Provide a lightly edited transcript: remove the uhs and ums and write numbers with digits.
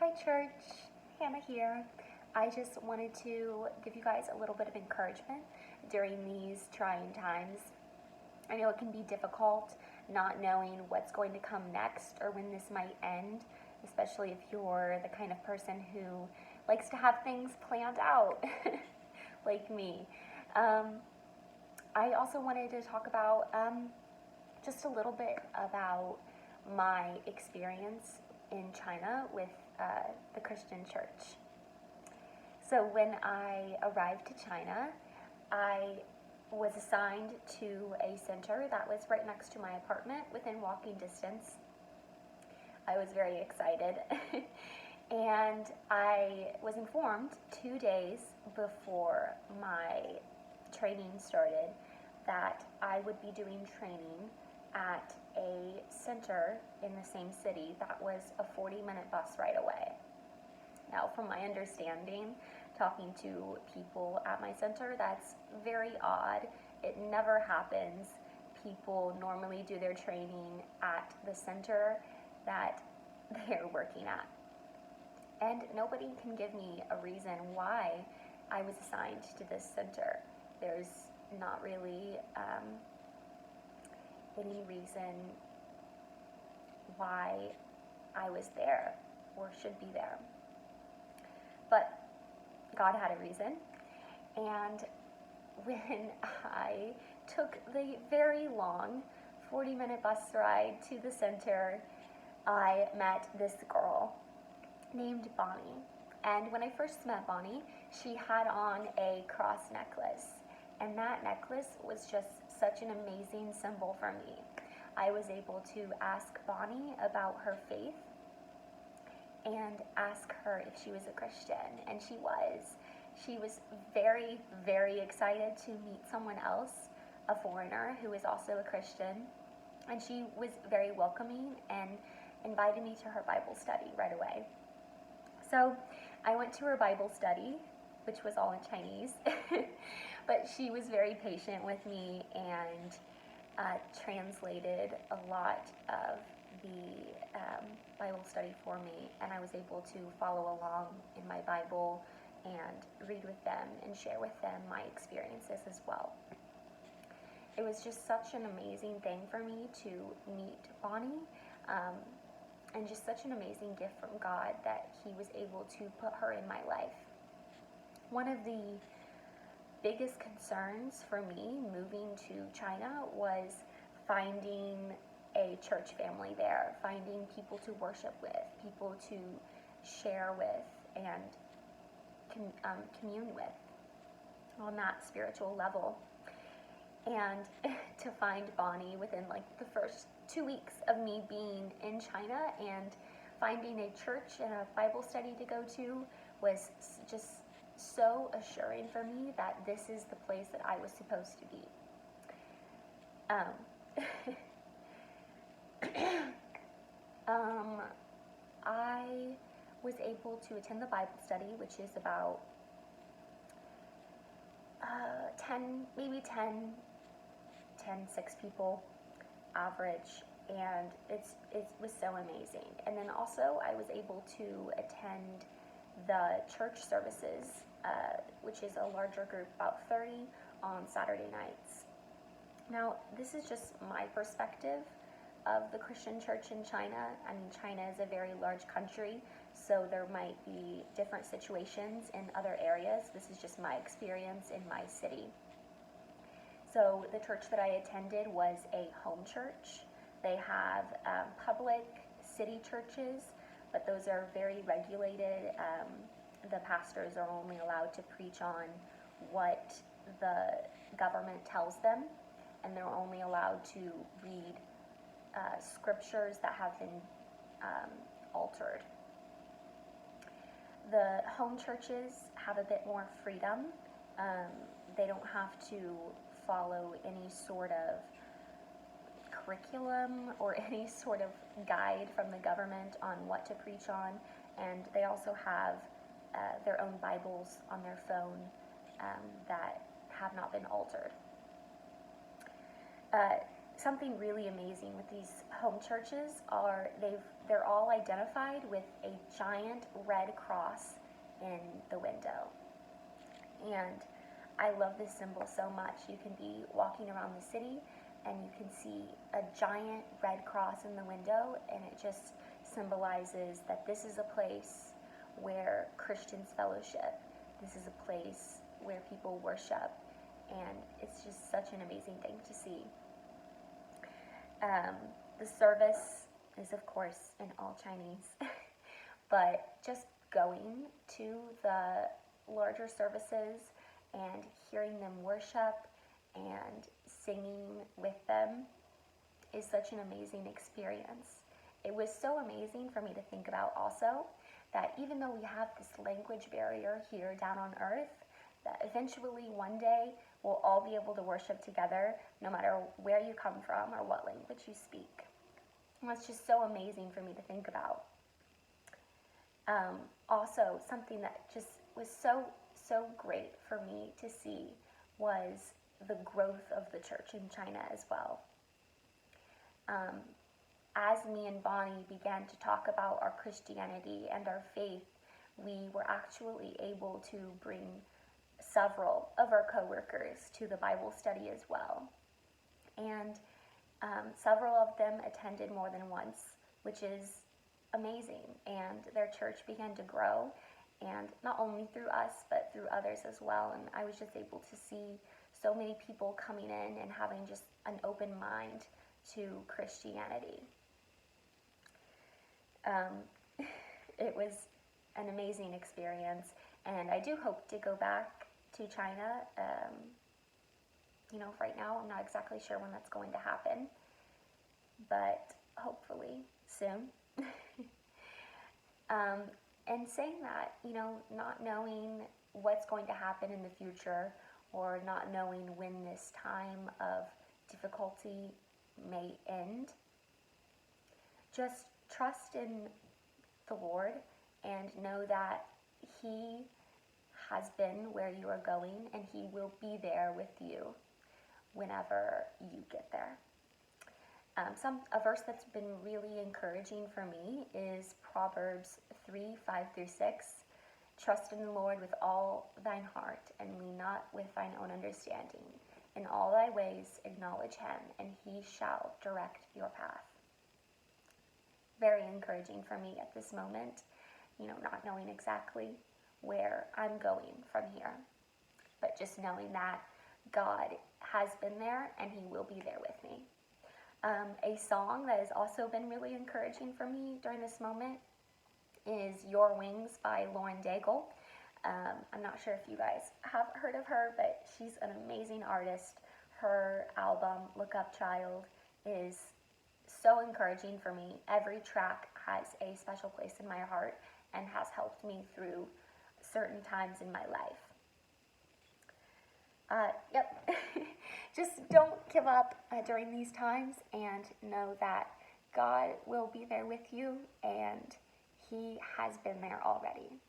Hi church, Hannah here. I just wanted to give you guys a little bit of encouragement during these trying times. I know it can be difficult not knowing what's going to come next or when this might end, especially if you're the kind of person who likes to have things planned out, like me. I also wanted to talk about just a little bit about my experience in China with the Christian church. So when I arrived to China, I was assigned to a center that was right next to my apartment within walking distance. I was very excited. And I was informed 2 days before my training started that I would be doing training at a center in the same city that was a 40-minute bus ride away. Now, from my understanding, talking to people at my center, that's very odd. It never happens. People normally do their training at the center that they're working at. And nobody can give me a reason why I was assigned to this center. There's not really any reason why I was there or should be there. But God had a reason. And when I took the very long 40-minute bus ride to the center, I met this girl named Bonnie. And when I first met Bonnie, she had on a cross necklace. And that necklace was just such an amazing symbol for me. I was able to ask Bonnie about her faith and ask her if she was a Christian, and she was. She was very, very excited to meet someone else, a foreigner who is also a Christian, and she was very welcoming and invited me to her Bible study right away. So I went to her Bible study, which was all in Chinese, but she was very patient with me and translated a lot of the Bible study for me, and I was able to follow along in my Bible and read with them and share with them my experiences as well. It was just such an amazing thing for me to meet Bonnie, and just such an amazing gift from God that He was able to put her in my life. One of the biggest concerns for me moving to China was finding a church family there, finding people to worship with, people to share with and commune with on that spiritual level. And to find Bonnie within like the first 2 weeks of me being in China and finding a church and a Bible study to go to was just so assuring for me that this is the place that I was supposed to be. I was able to attend the Bible study, which is about 6 people average, and it was so amazing. And then also I was able to attend the church services, which is a larger group, about 30 on Saturday nights. Now, this is just my perspective of the Christian church in China. I mean, China is a very large country, so there might be different situations in other areas. This is just my experience in my city. So the church that I attended was a home church. They have public city churches, but those are very regulated. The pastors are only allowed to preach on what the government tells them, and they're only allowed to read scriptures that have been altered. The home churches have a bit more freedom. They don't have to follow any sort of curriculum or any sort of guide from the government on what to preach on, and they also have their own Bibles on their phone that have not been altered. something really amazing with these home churches are they're all identified with a giant red cross in the window. And I love this symbol so much. You can be walking around the city and you can see a giant red cross in the window, and it just symbolizes that this is a place where Christians fellowship. This is a place where people worship, and it's just such an amazing thing to see. The service is, of course, in all Chinese, but just going to the larger services and hearing them worship and singing with them is such an amazing experience. It was so amazing for me to think about also that even though we have this language barrier here down on earth, that eventually one day we'll all be able to worship together no matter where you come from or what language you speak. And that's just so amazing for me to think about. Also, something that just was so great for me to see was the growth of the church in China as well. As me and Bonnie began to talk about our Christianity and our faith, we were actually able to bring several of our coworkers to the Bible study as well. And several of them attended more than once, which is amazing. And their church began to grow, and not only through us, but through others as well. And I was just able to see so many people coming in and having just an open mind to Christianity. It was an amazing experience, and I do hope to go back to China. Right now I'm not exactly sure when that's going to happen, but hopefully soon. And saying that, not knowing what's going to happen in the future, or not knowing when this time of difficulty may end, just trust in the Lord and know that He has been where you are going, and He will be there with you whenever you get there. A verse that's been really encouraging for me is Proverbs 3:5-6. Trust in the Lord with all thine heart, and lean not with thine own understanding. In all thy ways acknowledge Him, and He shall direct your path. Very encouraging for me at this moment, not knowing exactly where I'm going from here, but just knowing that God has been there and He will be there with me. A song that has also been really encouraging for me during this moment is Your Wings by Lauren Daigle. I'm not sure if you guys have heard of her, but she's an amazing artist. Her album, Look Up Child, is so encouraging for me. Every track has a special place in my heart and has helped me through certain times in my life. Just don't give up during these times, and know that God will be there with you, and He has been there already.